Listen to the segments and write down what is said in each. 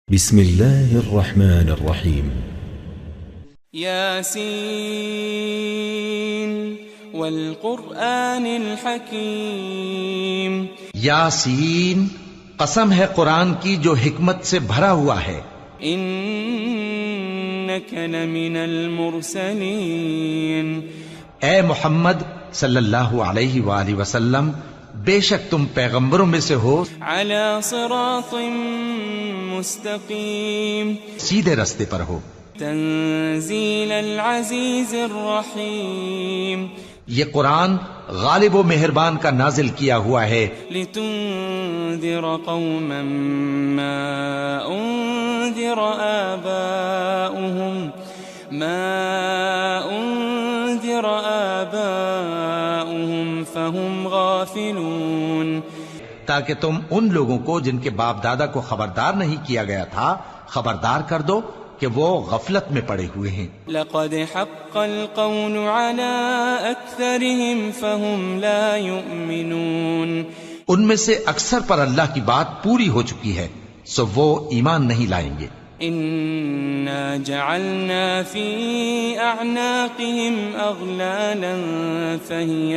بسم الله الرحمن الرحيم ياسين والقرآن الحكيم یاسین، قسم ہے قرآن کی جو حکمت سے بھرا ہوا ہے۔ إنك لمن المرسلين اے محمد صلی اللہ علیہ وآلہ وسلم، بے شک تم پیغمبروں میں سے ہو، على صراط مستقيم سیدھے رستے پر ہو۔ تنزيل العزيز الرحيم یہ قرآن غالب و مہربان کا نازل کیا ہوا ہے، لتنذر قوما ما أنذر آباؤهم فهم غافلون، تاکہ تم ان لوگوں کو جن کے باپ دادا کو خبردار نہیں کیا گیا تھا خبردار کر دو کہ وہ غفلت میں پڑے ہوئے ہیں۔ لقد حق القول على أكثرهم فهم لا يؤمنون، ان میں سے اکثر پر اللہ کی بات پوری ہو چکی ہے سو وہ ایمان نہیں لائیں گے۔ إنا جعلنا في أعناقهم أغلالا فهي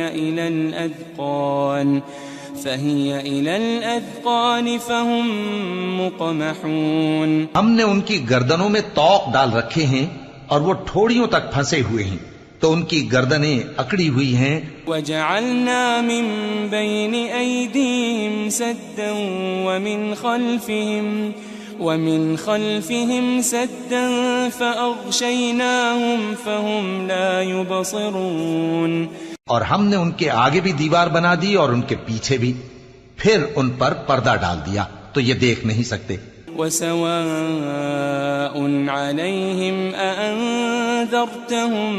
إلى الأذقان فهم مقمحون، ہم نے ان کی گردنوں میں طوق ڈال رکھے ہیں اور وہ ٹھوڑیوں تک پھنسے ہوئے ہیں تو ان کی گردنیں اکڑی ہوئی ہیں۔ وجعلنا من بين أيديهم سدا ومن خلفهم سدا فأغشيناهم فهم لا يبصرون، اور ہم نے ان کے آگے بھی دیوار بنا دی اور ان کے پیچھے بھی، پھر ان پر پردہ ڈال دیا تو یہ دیکھ نہیں سکتے۔ وسواء عليهم أأنذرتهم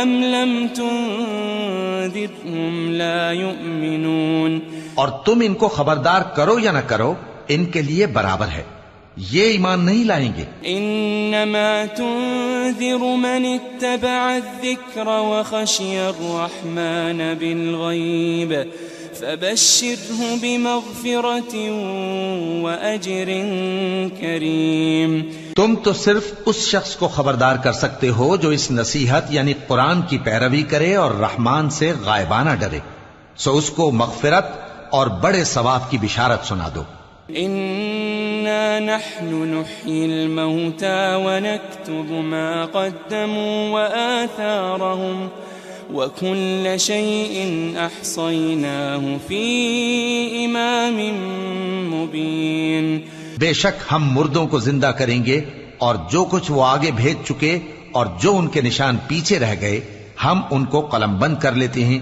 أم لم تنذرهم لا يؤمنون، اور تم ان کو خبردار کرو یا نہ کرو ان کے لیے برابر ہے، یہ ایمان نہیں لائیں گے۔ إنما تنذر من اتبع الذكر وخشي الرحمن بالغيب فبشره بمغفرة وأجر كريم، تم تو صرف اس شخص کو خبردار کر سکتے ہو جو اس نصیحت یعنی قرآن کی پیروی کرے اور رحمان سے غائبانہ ڈرے، سو اس کو مغفرت اور بڑے ثواب کی بشارت سنا دو۔ إنا نحن نحيي الموتى ونكتب ما قدموا وآثارهم وكل شيء أحصيناه في إمام مبين، بے شک ہم مردوں کو زندہ کریں گے اور جو کچھ وہ آگے بھیج چکے اور جو ان کے نشان پیچھے رہ گئے ہم ان کو قلم بند کر لیتے ہیں،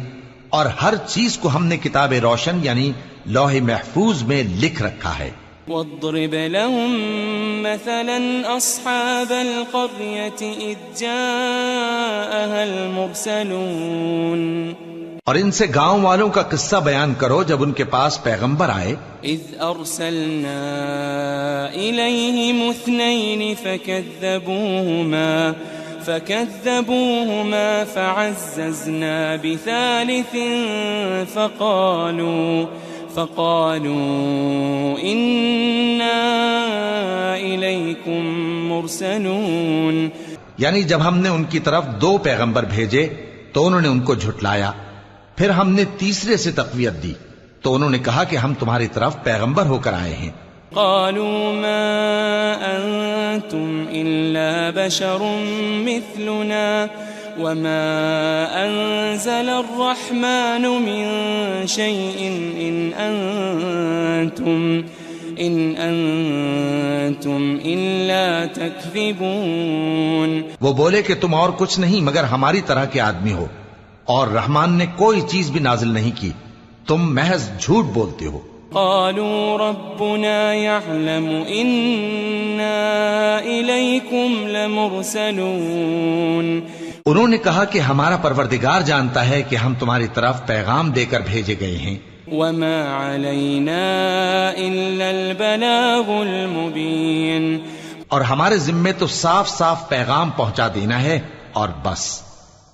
اور ہر چیز کو ہم نے کتاب روشن یعنی لوح محفوظ میں لکھ رکھا ہے۔ واضرب لهم مثلا أصحاب القرية إذ جاءها المرسلون، اور ان سے گاؤں والوں کا قصہ بیان کرو جب ان کے پاس پیغمبر آئے۔ إذ أرسلنا إليهم اثنين فكذبوهما فعززنا بثالث فقالوا إنا إليكم مرسلون، یعنی جب ہم نے ان کی طرف دو پیغمبر بھیجے تو انہوں نے ان کو جھٹلایا، پھر ہم نے تیسرے سے تقویت دی تو انہوں نے کہا کہ ہم تمہاری طرف پیغمبر ہو کر آئے ہیں۔ قالوا ما أنتم إلا بشر مثلنا وما أنزل الرحمن من شيء إن أنتم إلا تكذبون، وہ بولے کہ تم اور کچھ نہیں مگر ہماری طرح کے آدمی ہو، اور رحمان نے کوئی چیز بھی نازل نہیں کی، تم محض جھوٹ بولتے ہو۔ قالوا ربنا يعلم إنا إليكم لمرسلون، انہوں نے کہا کہ ہمارا پروردگار جانتا ہے کہ ہم تمہاری طرف پیغام دے کر بھیجے گئے ہیں، وما علينا إلا البلاغ المبين، اور ہمارے ذمے تو صاف صاف پیغام پہنچا دینا ہے اور بس۔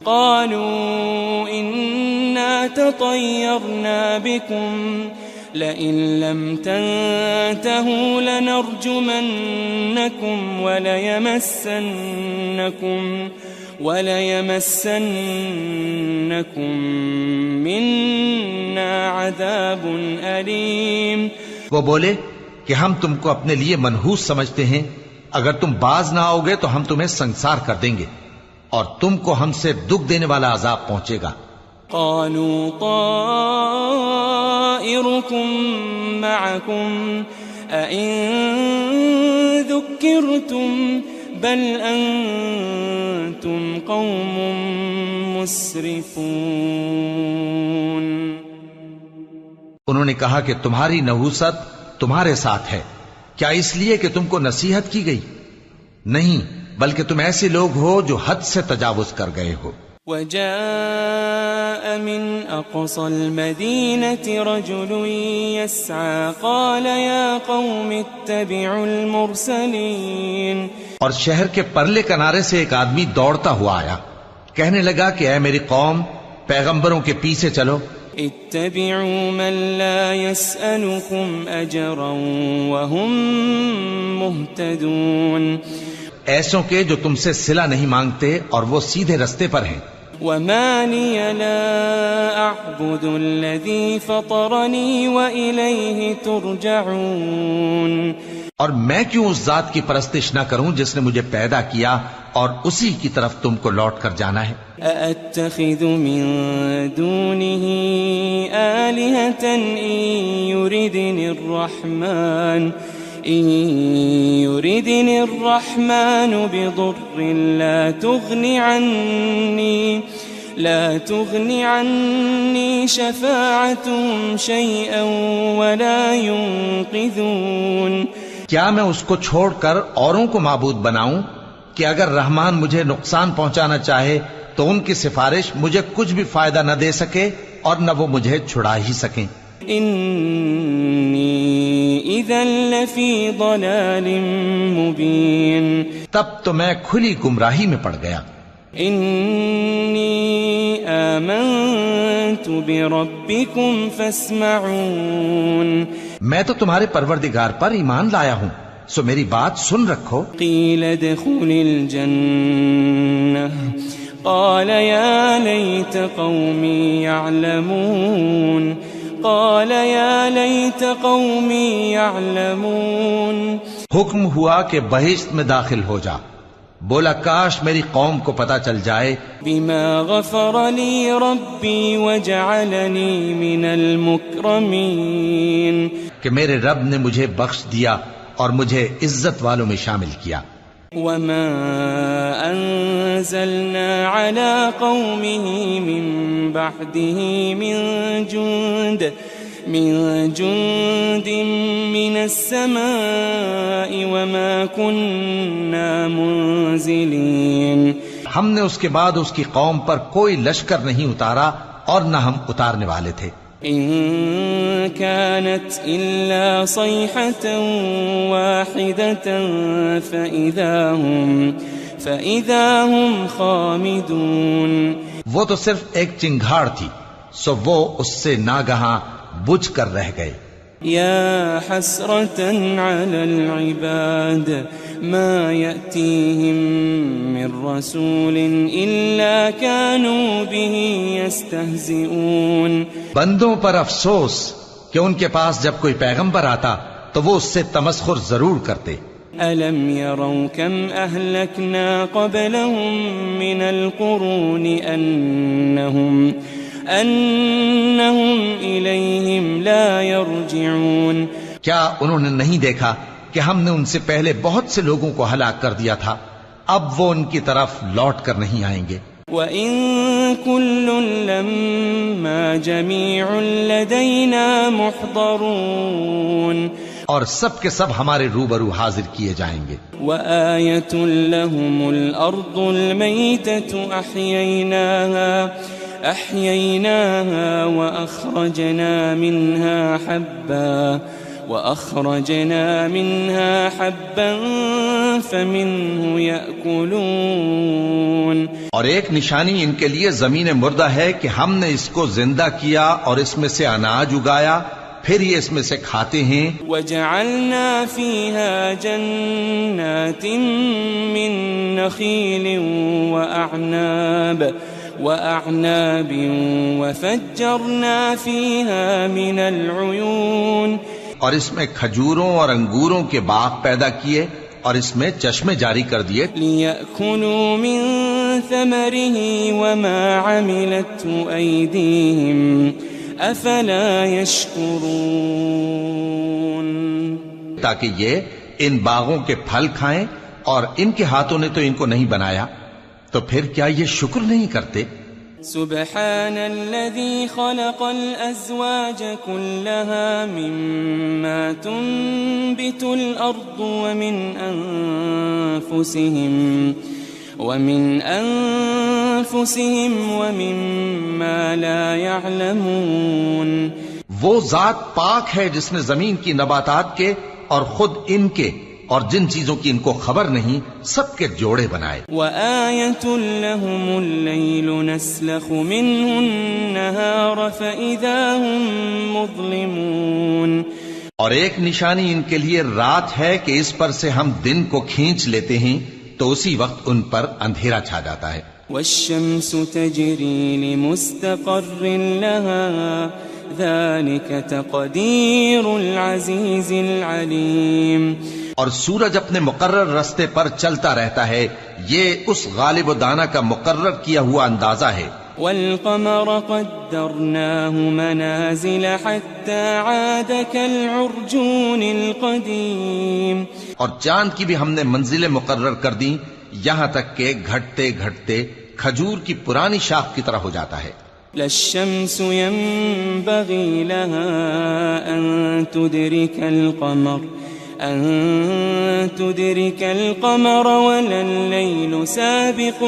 قالوا إنا تطيرنا بكم لئن لم تنتهوا لنرجمنكم وليمسنكم منا عذاب أليم. وہ بولے کہ ہم تم کو اپنے لیے منحوس سمجھتے ہیں، اگر تم باز نہ آؤ گے تو ہم تمہیں سنسار کر دیں گے اور تم کو ہم سے دکھ دینے والا عذاب پہنچے گا. قالوا طائركم معكم أئن ذكرتم بل أنتم قوم مسرفون. انہوں نے کہا کہ تمہاری نحوست تمہارے ساتھ ہے، کیا اس لیے کہ تم کو نصیحت کی گئی؟ نہیں، بلکہ تم ایسے لوگ ہو جو حد سے تجاوز کر گئے ہو. وجاء من أقصى المدينة رجل يسعى قال يا قوم اتبعوا المرسلين. اور شہر کے پرلے کنارے سے ایک آدمی دوڑتا ہوا آیا، کہنے لگا کہ اے میری قوم، پیغمبروں کے پیچھے چلو. اتبعوا من لا يسألكم أجرا وهم مهتدون. ایسوں کے جو تم سے صلہ نہیں مانگتے اور وہ سیدھے رستے پر ہیں. وما لي لا أعبد الذي فطرني وإليه ترجعون. اور میں کیوں اس ذات کی پرستش نہ کروں جس نے مجھے پیدا کیا اور اسی کی طرف تم کو لوٹ کر جانا ہے. أأتخذ من دونه آلهة إن يردني الرحمن بضر لا تغني عني شفاعتهم شيئا ولا ينقذون. کیا میں اس کو چھوڑ کر اوروں کو معبود بناؤں کہ اگر رحمان مجھے نقصان پہنچانا چاہے تو ان کی سفارش مجھے کچھ بھی فائدہ نہ دے سکے اور نہ وہ مجھے چھڑا ہی سکیں. انی اذا لفی ضلال مبین. تب تو میں کھلی گمراہی میں پڑ گیا. انی آمنت بربکم فاسمعون. میں تو تمہارے پروردگار پر ایمان لایا ہوں، سو میری بات سن رکھو. قیل ادخل الجنہ قال یا لیت قومی یعلمون. قال یا لیت قومی یعلمون. حکم ہوا کہ بہشت میں داخل ہو جا. بولا کاش میری قوم کو پتا چل جائے. بما غفر لی ربی وجعلنی من المکرمین. کہ میرے رب نے مجھے بخش دیا اور مجھے عزت والوں میں شامل کیا. وما انزلنا على قومه من بعده من جند من السماء وما كنا منزلين. ہم نے اس کے بعد اس کی قوم پر کوئی لشکر نہیں اتارا اور نہ ہم اتارنے والے تھے. إن كانت إلا صيحة واحدة فإذا هم خامدون. وہ تو صرف ایک چنگھاڑ تھی، سو وہ اس سے ناگہاں بجھ کر رہ گئے. يا حسرة على العباد ما يأتيهم من رسول إلا كانوا به يستهزئون. بندوں پر افسوس کہ ان کے پاس جب کوئی پیغمبر آتا تو وہ اس سے تمسخر ضرور کرتے. ألم يروا كم أهلكنا قبلهم من القرون أنهم إليهم لا يرجعون. کیا انہوں نے نہیں دیکھا کہ ہم نے ان سے پہلے بہت سے لوگوں کو ہلاک کر دیا تھا، اب وہ ان کی طرف لوٹ کر نہیں آئیں گے. وَإِن كُلٌّ لَمَّا جَمِيعٌ لَدَيْنَا مُحْضَرُونَ. اور سب کے سب ہمارے روبرو حاضر کیے جائیں گے. وَآيَةٌ لَهُمُ الْأَرْضُ الْمَيْتَةُ أَحْيَيْنَاهَا وَأَخْرَجْنَا مِنْهَا حَبًّا فَمِنْهُ يَأْكُلُونَ. اور ایک نشانی ان کے لیے زمین مردہ ہے کہ ہم نے اس کو زندہ کیا اور اس میں سے اناج اگایا پھر یہ اس میں سے کھاتے ہیں. وجعلنا فيها جنات من نخيل وأعناب وفجرنا فيها من العيون. اور اس میں کھجوروں اور انگوروں کے باغ پیدا کیے اور اس میں چشمے جاری کر دیے. ليأكلوا من ثمره وما عملته أيديهم أفلا يشكرون. تاکہ یہ ان باغوں کے پھل کھائیں اور ان کے ہاتھوں نے تو ان کو نہیں بنایا، تو پھر کیا یہ شکر نہیں کرتے؟ سبحان الذي خلق الأزواج كلها مما تنبت الأرض ومن أنفسهم ومما لا يعلمون. وہ ذات پاک ہے جس نے زمین کی نباتات کے اور خود ان کے اور جن چیزوں کی ان کو خبر نہیں سب کے جوڑے بنائے. وَآيَةٌ لَهُمُ اللَّيْلُ نَسْلَخُ مِنْهُ النَّهَارَ فَإِذَا هُمْ مُظْلِمُونَ. اور ایک نشانی ان کے لیے رات ہے کہ اس پر سے ہم دن کو کھینچ لیتے ہیں تو اسی وقت ان پر اندھیرا چھا جاتا ہے. وَالشَّمْسُ تَجْرِي لِمُسْتَقَرٍّ لَهَا ذَلِكَ تَقْدِيرُ الْعَزِيزِ الْعَلِيمِ. اور سورج اپنے مقرر رستے پر چلتا رہتا ہے، یہ اس غالب و دانا کا مقرر کیا ہوا اندازہ ہے. والقمر قدرناه منازل حتى عاد كالعرجون القديم. اور چاند کی بھی ہم نے منزلیں مقرر کر دیں یہاں تک کہ گھٹتے گھٹتے کھجور کی پرانی شاخ کی طرح ہو جاتا ہے. لا الشمس ينبغي لها أن تدرك القمر ولا الليل سابق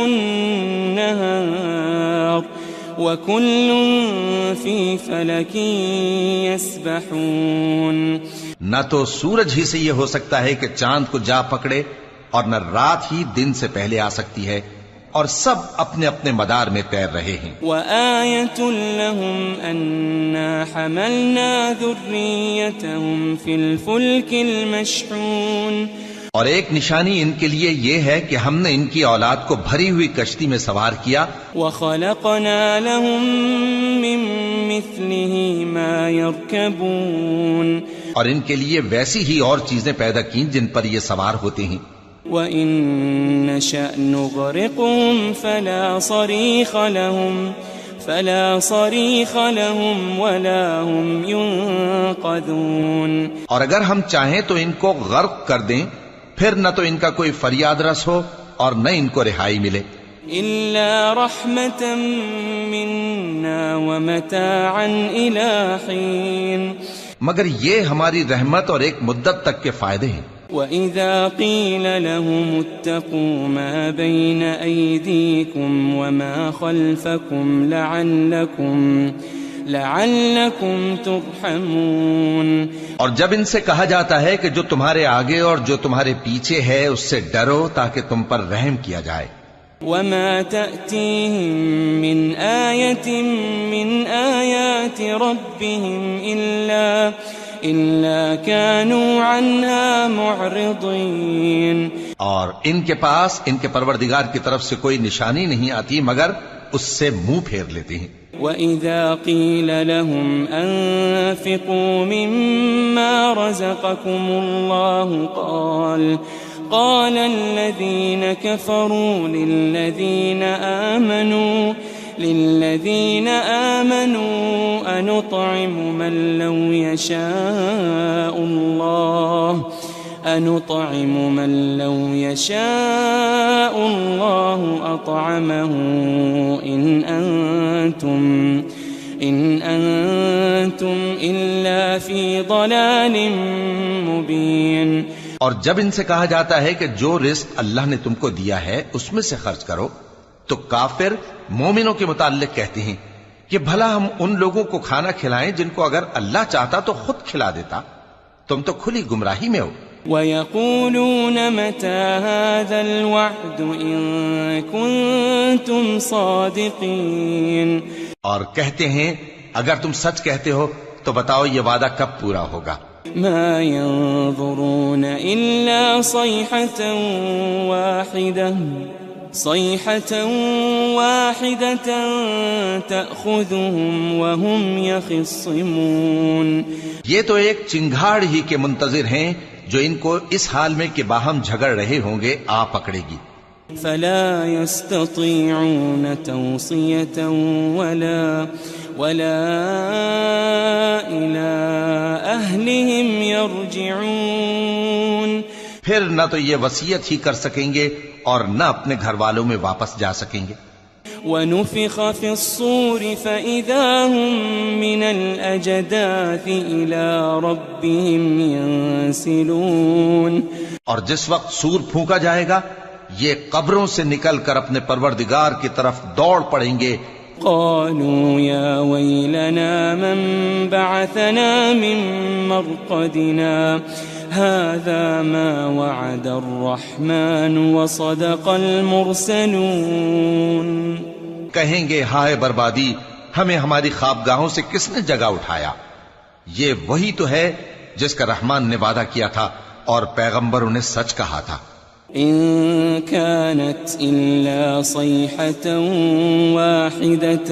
النهار وكل في فلك يسبحون. نہ تو سورج ہی سے یہ ہو سکتا ہے کہ چاند کو جا پکڑے اور نہ رات ہی دن سے پہلے آ سکتی ہے، اور سب اپنے اپنے مدار میں تیر رہے ہیں. وآية لهم أنا حملنا ذريتهم في الفلك المشحون. اور ایک نشانی ان کے لیے یہ ہے کہ ہم نے ان کی اولاد کو بھری ہوئی کشتی میں سوار کیا. وخلقنا لهم من مثله ما يركبون. اور ان کے لیے ویسی ہی اور چیزیں پیدا کی جن پر یہ سوار ہوتے ہیں. وَإِن نَّشَأْ نُغْرِقْهُمْ فَلَا صَرِيخَ لَهُمْ وَلَا هُمْ يُنقَذُونَ. اور اگر ہم چاہیں تو ان کو غرق کر دیں، پھر نہ تو ان کا کوئی فریاد رس ہو اور نہ ان کو رہائی ملے. إِلَّا رَحْمَةً مِّنَّا وَمَتَاعًا إِلَىٰ حِينٍ. مگر یہ ہماری رحمت اور ایک مدت تک کے فائدے ہیں. وَإِذَا قِيلَ لَهُمُ اتَّقُوا مَا بَيْنَ أَيْدِيكُمْ وَمَا خَلْفَكُمْ لَعَلَّكُمْ تُرْحَمُونَ. اور جب ان سے کہا جاتا ہے کہ جو تمہارے آگے اور جو تمہارے پیچھے ہے اس سے ڈرو تاکہ تم پر رحم کیا جائے. وَمَا تَأْتِيهِم مِّنْ آيَةٍ مِّنْ آيَاتِ رَبِّهِمْ إِلَّا كَانُوا عَنْهَا مُعْرِضِينَ. اور ان کے پاس ان کے پروردگار کی طرف سے کوئی نشانی نہیں آتی مگر اس سے منہ پھیر لیتے ہیں. وَإِذَا قِيلَ لَهُمْ أَنفِقُوا مِمَّا رَزَقَكُمُ اللَّهُ قال الذين كفروا للذين آمنوا أنطعم من لو يشاء الله أطعمه إن أنتم إلا في ضلال مبين. اور جب ان سے کہا جاتا ہے کہ جو رزق اللہ نے تم کو دیا ہے اس میں سے خرچ کرو تو کافر مومنوں کے متعلق کہتے ہیں کہ بھلا ہم ان لوگوں کو کھانا کھلائیں جن کو اگر اللہ چاہتا تو خود کھلا دیتا. تم تو کھلی گمراہی میں ہو. وَيَقُولُونَ مَتَى هَذَا الْوَعْدُ إِن كُنتُمْ صَادِقِينَ. اور کہتے ہیں اگر تم سچ کہتے ہو تو بتاؤ یہ وعدہ کب پورا ہوگا؟ ما ينظرون إلا صيحة واحدة تأخذهم وهم يخصمون. یہ تو ایک چنگھاڑ ہی کے منتظر ہیں جو ان کو اس حال میں کہ باہم جھگڑ رہے ہوں گے آ پکڑے گی. فلا يستطيعون توصية ولا إلى أهلهم يرجعون. پھر نہ تو یہ وصیت ہی کر سکیں گے اور نہ اپنے گھر والوں میں واپس جا سکیں گے. ونفخ في الصور فإذا هم من الأجداث إلى ربهم ينسلون. اور جس وقت سور پھونکا جائے گا یہ قبروں سے نکل کر اپنے پروردگار کی طرف دوڑ پڑیں گے. قالوا يا ويلنا من بعثنا من مرقدنا هذا ما وعد الرحمن وصدق المرسلون. کہیں گے ہائے بربادی، ہمیں ہماری خوابگاہوں سے کس نے جگہ اٹھایا؟ یہ وہی تو ہے جس کا رحمان نے وعدہ کیا تھا اور پیغمبروں نے سچ کہا تھا. إن كانت إلا صيحة واحدة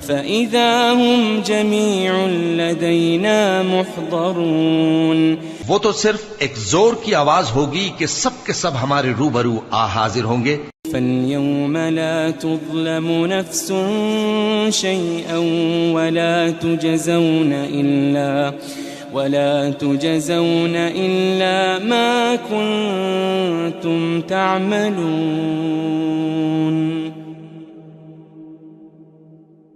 فإذا هم جميع لدينا محضرون. وہ تو صرف ایک زور کی آواز ہوگی کہ سب کے سب ہمارے روبرو حاضر ہوں گے. فاليوم لا تظلم نفس شيئا ولا تجزون إلا ما كنتم تعملون.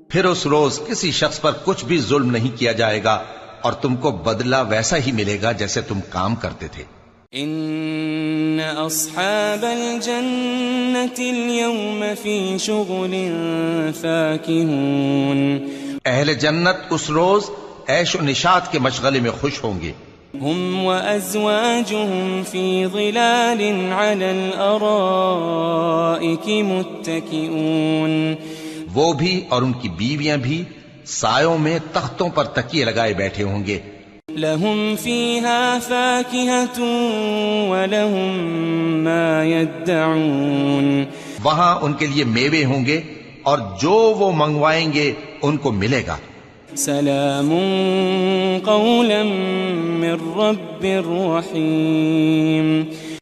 پھر اس روز کسی شخص پر کچھ بھی ظلم نہیں کیا جائے گا اور تم کو بدلہ ویسا ہی ملے گا جیسے تم کام کرتے تھے. ان اصحاب الجنة اليوم في شغل فاكهون. اہل جنت اس روز عیش و نشاط کے مشغلے میں خوش ہوں گے. هم وأزواجهم في ظلال على الأرائك متكئون. وہ بھی اور ان کی بیویاں بھی سایوں میں تختوں پر تکیے لگائے بیٹھے ہوں گے. لهم فيها فاكهة ولهم ما يدعون. وہاں ان کے لیے میوے ہوں گے اور جو وہ منگوائیں گے ان کو ملے گا. سلام قولا من رب رحیم.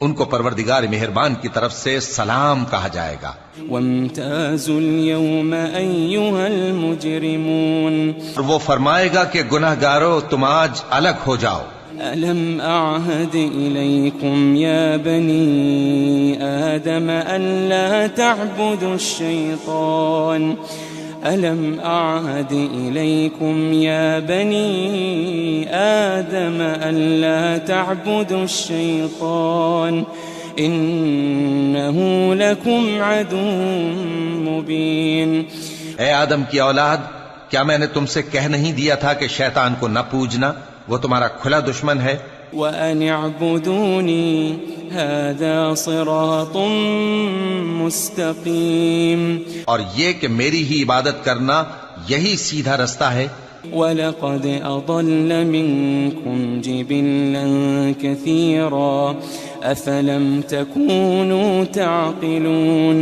ان کو پروردگار مہربان کی طرف سے سلام کہا جائے گا. وامتازوا اليوم أيها المجرمون. وہ فرمائے گا کہ گناہگارو تم آج الگ ہو جاؤ. ألم أعهد إليكم يا بني آدم ألا تعبدوا الشيطان. ألم أعهد إليكم يا بني آدم ألا تعبدوا الشيطان إنه لكم عدو مبين. اے آدم کی اولاد، کیا میں نے تم سے کہہ نہیں دیا تھا کہ شیطان کو نہ پوجنا، وہ تمہارا کھلا دشمن ہے. وَأَنِ اعْبُدُونِي هَذَا صِرَاطٌ مُسْتَقِيمٌ. اور یہ کہ میری ہی عبادت کرنا یہی سیدھا رستہ ہے. وَلَقَدْ أَضَلَّ مِنْكُمْ جِبِلًّا كَثِيرًا أَفَلَمْ تَكُونُوا تَعْقِلُونَ.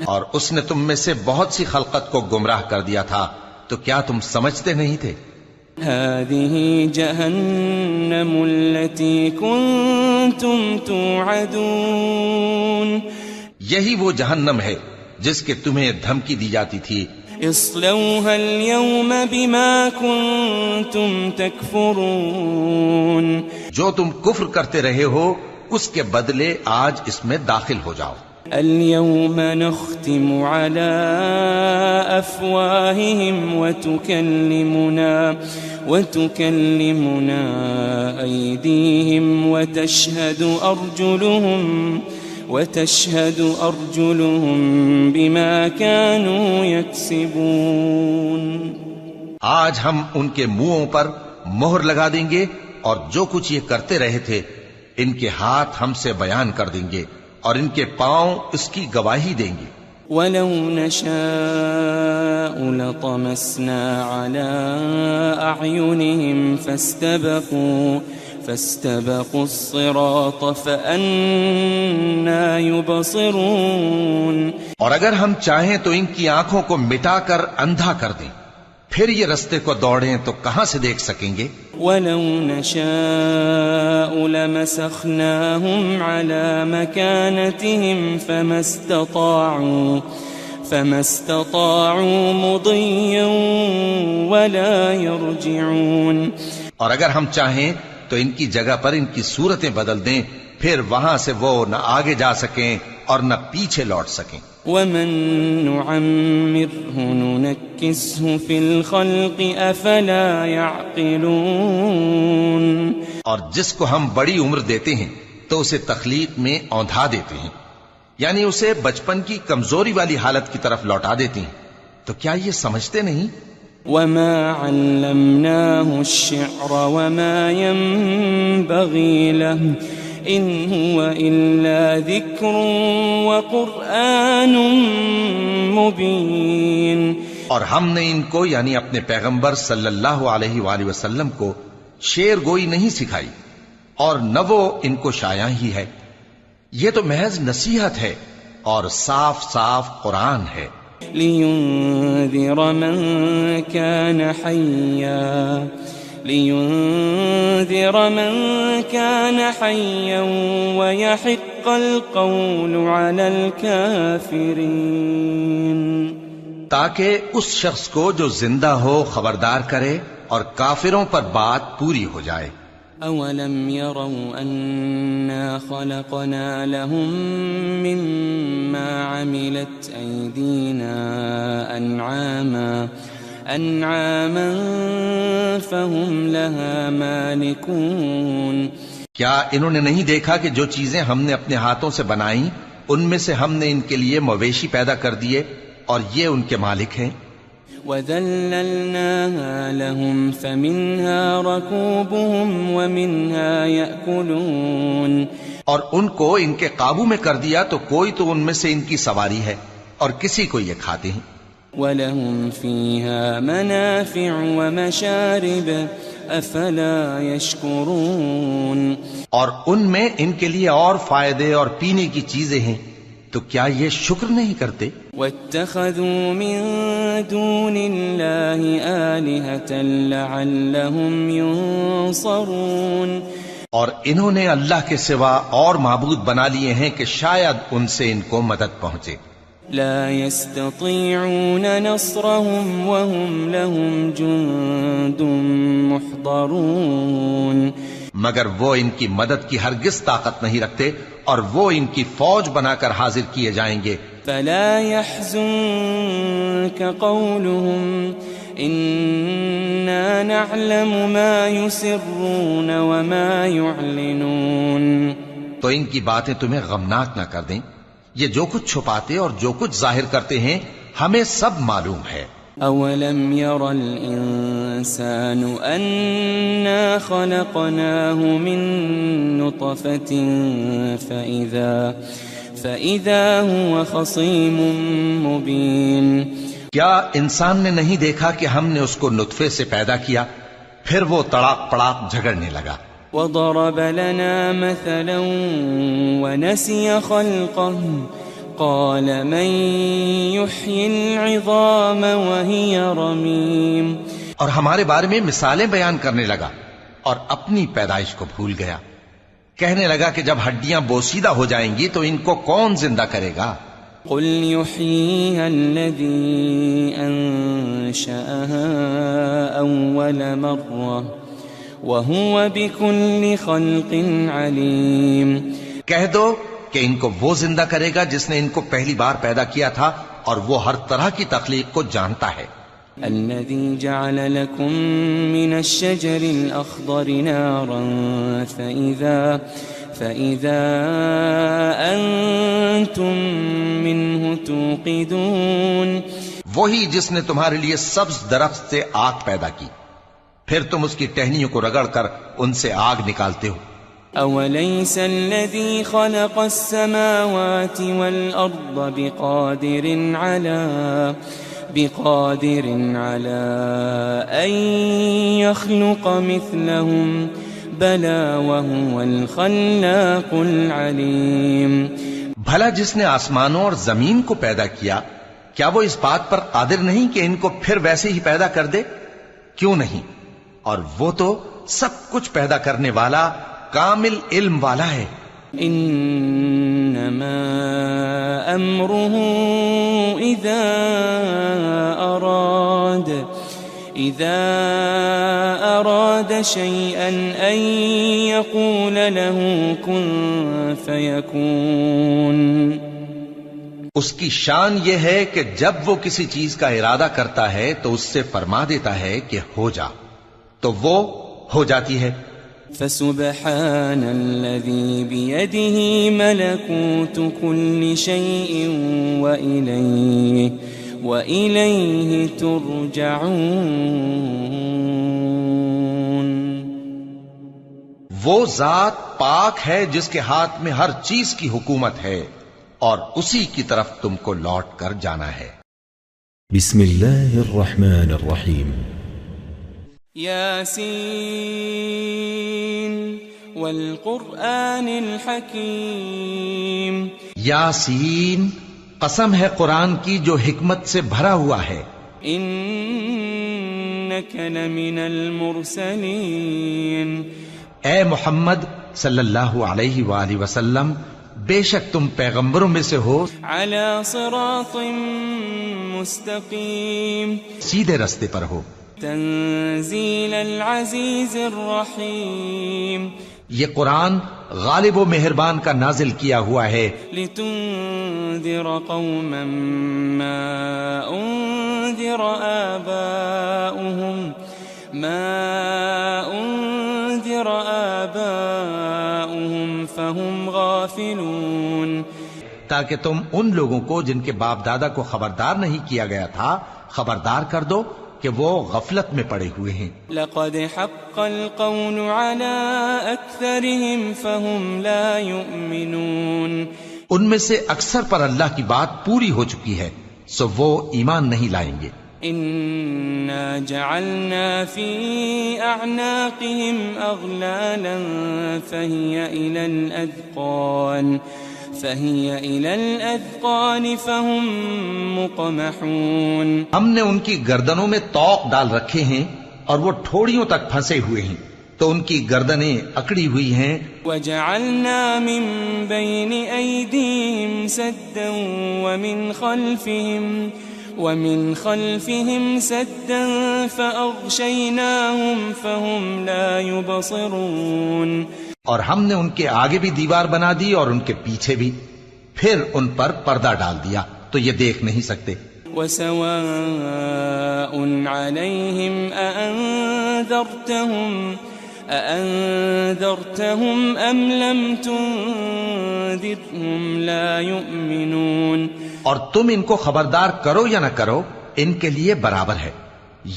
اور اس نے تم میں سے بہت سی خلقت کو گمراہ کر دیا تھا، تو کیا تم سمجھتے نہیں تھے؟ هذه جهنم التي كنتم توعدون. یہی وہ جہنم ہے جس کے تمہیں دھمکی دی جاتی تھی. اصلوها اليوم بما كنتم تكفرون. جو تم کفر کرتے رہے ہو اس کے بدلے آج اس میں داخل ہو جاؤ. اليوم نختم على أفواههم وتكلمنا أيديهم وتشهد أرجلهم بما كانوا يكسبون. آج ہم ان کے منہوں پر مہر لگا دیں گے اور جو کچھ یہ کرتے رہے تھے ان کے ہاتھ ہم سے بیان کر دیں گے اور ان کے پاؤں اس کی گواہی دیں گے. ولو نشاء لطمسنا على أعينهم فاستبقوا الصراط فأنى يبصرون. اور اگر ہم چاہیں تو ان کی آنکھوں کو مٹا کر اندھا کر دیں، پھر یہ رستے کو دوڑیں تو کہاں سے دیکھ سکیں گے؟ وَلَوْ نَشَاءُ لَمَسَخْنَاهُمْ عَلَى مَكَانَتِهِمْ فَمَا اسْتَطَاعُوا مُضِيًّا وَلَا يَرْجِعُونَ. اور اگر ہم چاہیں تو ان کی جگہ پر ان کی صورتیں بدل دیں، پھر وہاں سے وہ نہ آگے جا سکیں اور نہ پیچھے لوٹ سکیں. وَمَن نُعَمِّرْهُ نُنَكِّسْهُ فِي الْخَلْقِ أَفَلَا يَعْقِلُونَ. اور جس کو ہم بڑی عمر دیتے ہیں تو اسے تخلیق میں اوندھا دیتے ہیں، یعنی اسے بچپن کی کمزوری والی حالت کی طرف لوٹا دیتے ہیں. تو کیا یہ سمجھتے نہیں؟ وَمَا عَلَّمْنَاهُ الشِّعْرَ وَمَا يَنبَغِي لَهُ إِنْ هُوَ إِلَّا ذِكْرٌ وَقُرْآنٌ مُبِينٌ. اور ہم نے ان کو یعنی اپنے پیغمبر صلی اللہ علیہ وآلہ وسلم کو شعر گوئی نہیں سکھائی، اور نہ وہ ان کو شایع ہی ہے. یہ تو محض نصیحت ہے اور صاف صاف قرآن ہے. لِيُنذِرَ مَن كَانَ حَيًّا وَيَحِقَّ الْقَوْلُ عَلَى الْكَافِرِينَ. تاکہ اس شخص کو جو زندہ ہو خبردار کرے اور کافروں پر بات پوری ہو جائے. أَوَلَمْ يَرَوْا أَنَّا خَلَقْنَا لَهُم مِّمَّا عَمِلَتْ أَيْدِينَا أَنْعَامًا فَهُمْ لَهَا مَالِكُونَ. کیا انہوں نے نہیں دیکھا کہ جو چیزیں ہم نے اپنے ہاتھوں سے بنائیں ان میں سے ہم نے ان کے لیے مویشی پیدا کر دیے اور یہ ان کے مالک ہیں. وَذَلَّلْنَاهَا لَهُمْ فَمِنْهَا رَكُوبُهُمْ وَمِنْهَا يَأْكُلُونَ. اور ان کو ان کے قابو میں کر دیا تو کوئی تو ان میں سے ان کی سواری ہے اور کسی کو یہ کھاتے ہیں. وَلَهُمْ فِيهَا مَنَافِعُ وَمَشَارِبُ أَفَلَا يَشْكُرُونَ. اور ان میں ان کے لیے اور فائدے اور پینے کی چیزیں ہیں، تو کیا یہ شکر نہیں کرتے؟ وَاتَّخَذُوا مِن دُونِ اللَّهِ آلِهَةً لَعَلَّهُمْ يُنصَرُونَ. اور انہوں نے اللہ کے سوا اور معبود بنا لیے ہیں کہ شاید ان سے ان کو مدد پہنچے. لا يستطيعون نصرهم وهم لهم جند محضرون. مگر وہ ان کی مدد کی ہرگز طاقت نہیں رکھتے اور وہ ان کی فوج بنا کر حاضر کیے جائیں گے. فلا يحزنك قولهم إنا نعلم ما يسرون وما يعلنون. تو ان کی باتیں تمہیں غمناک نہ کر دیں، یہ جو کچھ چھپاتے اور جو کچھ ظاہر کرتے ہیں ہمیں سب معلوم ہے. أَوَلَمْ يَرَ الْإِنسَانُ أَنَّا خَلَقْنَاهُ مِن نُّطْفَةٍ فَإِذَا هُوَ خَصِيمٌ مُّبِينٌ. کیا انسان نے نہیں دیکھا کہ ہم نے اس کو نطفے سے پیدا کیا، پھر وہ تڑاک پڑاک جھگڑنے لگا. وَضَرَبَ لَنَا مَثَلًا وَنَسِيَ خَلْقَهُ قَالَ مَن يُحْيِي الْعِظَامَ وَهِيَ رَمِيمٌ. اور ہمارے بارے میں مثالیں بیان کرنے لگا اور اپنی پیدائش کو بھول گیا. کہنے لگا کہ جب ہڈیاں بوسیدہ ہو جائیں گی تو ان کو کون زندہ کرے گا؟ قُلْ يُحْيِيهَا الَّذِي أَنشَأَهَا أَوَّلَ مَرَّةٍ وَهُوَ بِكُلِّ خَلْقٍ عَلِيمٌ. کہہ دو کہ ان کو وہ زندہ کرے گا جس نے ان کو پہلی بار پیدا کیا تھا اور وہ ہر طرح کی تخلیق کو جانتا ہے. الذي جعل لكم من الشجر الأخضر نارا فإذا أنتم منه توقدون. وہی جس نے تمہارے لیے سبز درخت سے آگ پیدا کی، پھر تم اس کی ٹہنیوں کو رگڑ کر ان سے آگ نکالتے ہو. أوليس الذي خلق السماوات والأرض بقادر على أن يخلق مثلهم بلى وهو الخلاق العليم. بھلا جس نے آسمانوں اور زمین کو پیدا کیا کیا وہ اس بات پر قادر نہیں کہ ان کو پھر ویسے ہی پیدا کر دے؟ کیوں نہیں؟ اور وہ تو سب کچھ پیدا کرنے والا کامل علم والا ہے. انما امره اذا اراد شيئا ان يقول له كن فيكون. اس کی شان یہ ہے کہ جب وہ کسی چیز کا ارادہ کرتا ہے تو اس سے فرما دیتا ہے کہ ہو جا، تو وہ ہو جاتی ہے. فسبحان الذي بيده ملكوت كل شيء وإليه ترجعون. وہ ذات پاک ہے جس کے ہاتھ میں ہر چیز کی حکومت ہے اور اسی کی طرف تم کو لوٹ کر جانا ہے. بسم اللہ الرحمن الرحیم. یاسین والقرآن الحکیم. یاسین، قسم ہے قرآن کی جو حکمت سے بھرا ہوا ہے. انک لمن المرسلین. اے محمد صلی اللہ علیہ وآلہ وسلم، بے شک تم پیغمبروں میں سے ہو. علی صراط مستقیم. سیدھے رستے پر ہو. تنزیل العزیز الرحیم. یہ قرآن غالب و مہربان کا نازل کیا ہوا ہے. لتنذر قوما ما انذر آباؤهم فهم غافلون. تاکہ تم ان لوگوں کو جن کے باپ دادا کو خبردار نہیں کیا گیا تھا خبردار کر دو کہ وہ غفلت میں پڑے ہوئے ہیں. لقد حق القول على اکثرهم فهم لا يؤمنون. ان میں سے اکثر پر اللہ کی بات پوری ہو چکی ہے سو وہ ایمان نہیں لائیں گے. انا جعلنا في اعناقهم اغلالا فهي الى الاذقان فهم مقمحون. ہم نے ان کی گردنوں میں طوق ڈال رکھے ہیں اور وہ ٹھوڑیوں تک پھنسے ہوئے ہیں تو ان کی گردنیں اکڑی ہوئی ہیں. وجعلنا من بين ايديهم سدا ومن خلفهم سدا فأغشيناهم فهم لا يبصرون. اور ہم نے ان کے آگے بھی دیوار بنا دی اور ان کے پیچھے بھی، پھر ان پر پردہ ڈال دیا تو یہ دیکھ نہیں سکتے. وسواء عليهم أأنذرتهم أم لم تنذرهم لا يؤمنون. اور تم ان کو خبردار کرو یا نہ کرو ان کے لیے برابر ہے،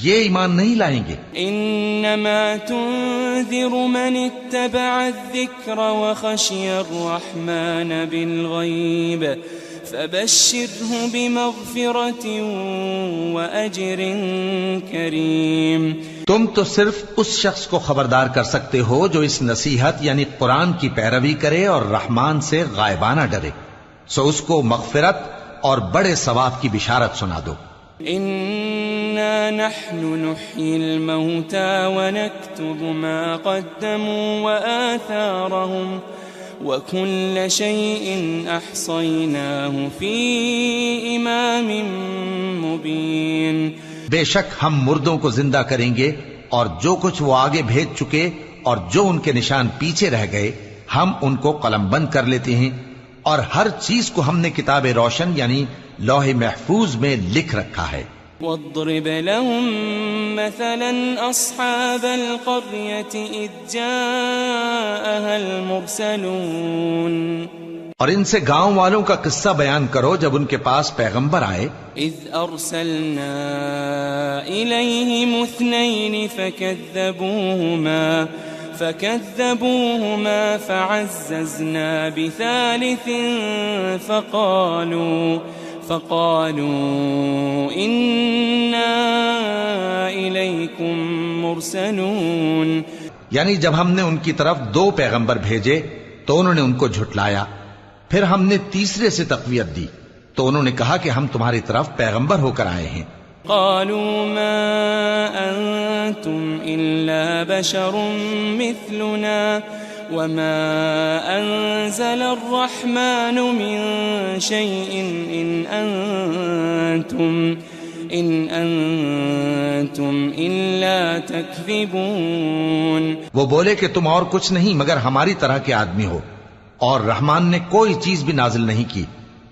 یہ ایمان نہیں لائیں گے. انما تنذر من اتبع الذکر وخشی الرحمن بالغیب فبشره بمغفرة وأجر کریم. تم تو صرف اس شخص کو خبردار کر سکتے ہو جو اس نصیحت یعنی قرآن کی پیروی کرے اور رحمان سے غائبانہ ڈرے، سو اس کو مغفرت اور بڑے ثواب کی بشارت سنا دو. انا نحن نحيي الموتى ونكتب ما قدموا وآثارهم وكل شيء احصيناه في امام مبين. بے شک ہم مردوں کو زندہ کریں گے اور جو کچھ وہ آگے بھیج چکے اور جو ان کے نشان پیچھے رہ گئے ہم ان کو قلم بند کر لیتے ہیں اور ہر چیز کو ہم نے کتاب روشن یعنی لوح محفوظ میں لکھ رکھا ہے. واضرب لهم مثلا اصحاب القرية اذ جاءها المرسلون. اور ان سے گاؤں والوں کا قصہ بیان کرو جب ان کے پاس پیغمبر آئے. اذ ارسلنا الیہم اثنین فکذبوہما فكذبوهما فعززنا بثالث فقالوا إنا إليكم مرسلون. یعنی جب ہم نے ان کی طرف 2 پیغمبر بھیجے تو انہوں نے ان کو جھٹلایا، پھر ہم نے تیسرے سے تقویت دی تو انہوں نے کہا کہ ہم تمہاری طرف پیغمبر ہو کر آئے ہیں. قالوا ما أنتم إلا بشر مثلنا وما أنزل الرحمن من شيء إن أنتم إلا تكذبون. وہ بولے کہ تم اور کچھ نہیں مگر ہماری طرح کے آدمی ہو، اور رحمان نے کوئی چیز بھی نازل نہیں کی،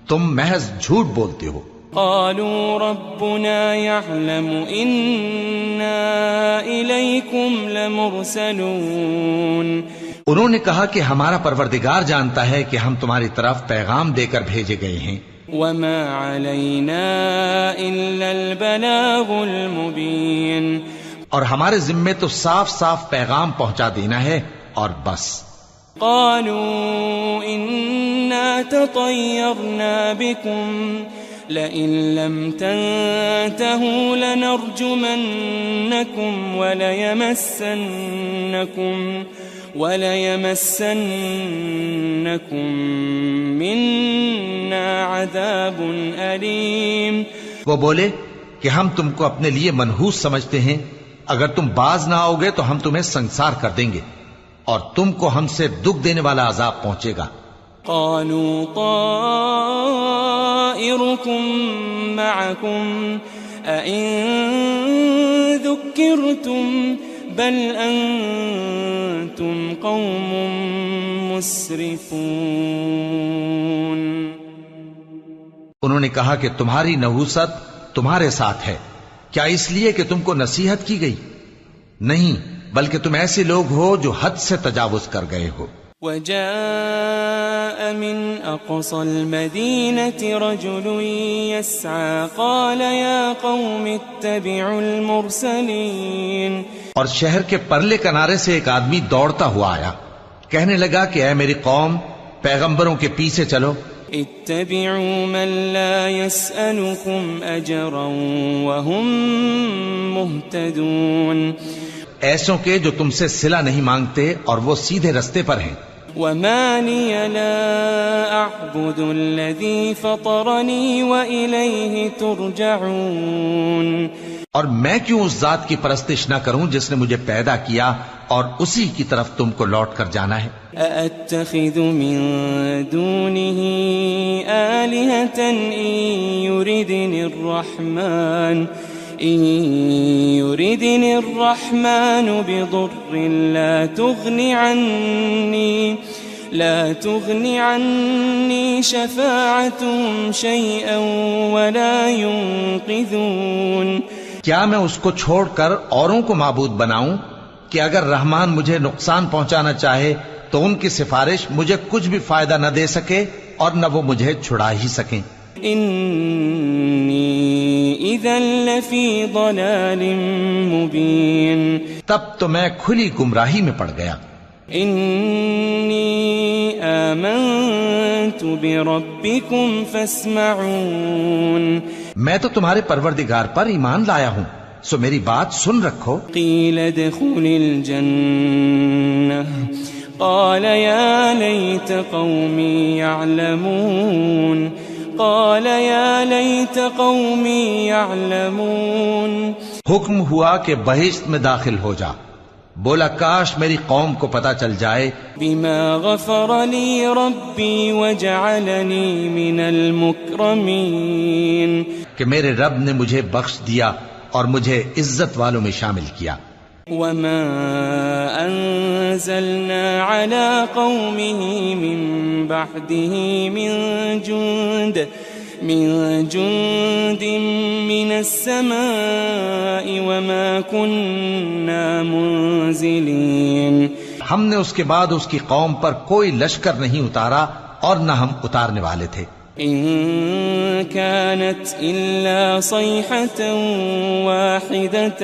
تم محض جھوٹ بولتے ہو. قالوا ربنا يعلم إنا إليكم لمرسلون. انہوں نے کہا کہ ہمارا پروردگار جانتا ہے کہ ہم تمہاری طرف پیغام دے کر بھیجے گئے ہیں. وما علينا إلا البلاغ المبين. اور ہمارے ذمے تو صاف صاف پیغام پہنچا دینا ہے اور بس. قالوا إنا تطيرنا بكم لئن لم تنتهوا لنرجمنكم وليمسنكم منا عذاب أليم. وہ بولے کہ ہم تم کو اپنے لیے منحوس سمجھتے ہیں، اگر تم باز نہ آؤ گے تو ہم تمہیں سنسار کر دیں گے اور تم کو ہم سے دکھ دینے والا عذاب پہنچے گا. قالوا طائركم معكم أئن ذكرتم بل أنتم قوم مسرفون. انہوں نے کہا کہ تمہاری نحوست تمہارے ساتھ ہے، کیا اس لیے کہ تم کو نصیحت کی گئی؟ نہیں، بلکہ تم ایسے لوگ ہو جو حد سے تجاوز کر گئے ہو. وجاء من أقصى المدينة رجل يسعى قال يا قوم اتبعوا المرسلين. اور شہر کے پرلے کنارے سے ایک آدمی دوڑتا ہوا آیا، کہنے لگا کہ اے میری قوم، پیغمبروں کے پیچھے چلو. اتبعوا من لا يسألكم أجرا وهم مهتدون. ایسوں کے جو تم سے صلہ نہیں مانگتے اور وہ سیدھے رستے پر ہیں. وما لي لا أعبد الذي فطرني وإليه ترجعون. اور میں کیوں اس ذات کی پرستش نہ کروں جس نے مجھے پیدا کیا اور اسی کی طرف تم کو لوٹ کر جانا ہے. أأتخذ من دونه آلهة إن يردني الرحمن بضر لا تغني عني شفاعتهم شيئا ولا ينقذون. کیا میں اس کو چھوڑ کر اوروں کو معبود بناؤں کہ اگر رحمان مجھے نقصان پہنچانا چاہے تو ان کی سفارش مجھے کچھ بھی فائدہ نہ دے سکے اور نہ وہ مجھے چھڑا ہی سکیں. انی اذا لفی ضلال مبین. تب تو میں کھلی گمراہی میں پڑ گیا. انی آمنت بربکم فاسمعون. میں تو تمہارے پروردگار پر ایمان لایا ہوں، سو میری بات سن رکھو. قیل ادخل الجنہ قال یا لیت قومی یعلمون. قال یا لیت قومی یعلمون. حکم ہوا کہ بہشت میں داخل ہو جا. بولا کاش میری قوم کو پتا چل جائے. بما غفر لی ربی وجعلنی من المکرمین. کہ میرے رب نے مجھے بخش دیا اور مجھے عزت والوں میں شامل کیا. وما انزلنا على قومه من بعده من جند من السماء وما كنا منزلين. ہم نے اس کے بعد اس کی قوم پر کوئی لشکر نہیں اتارا اور نہ ہم اتارنے والے تھے. إن كانت إلا صيحة واحدة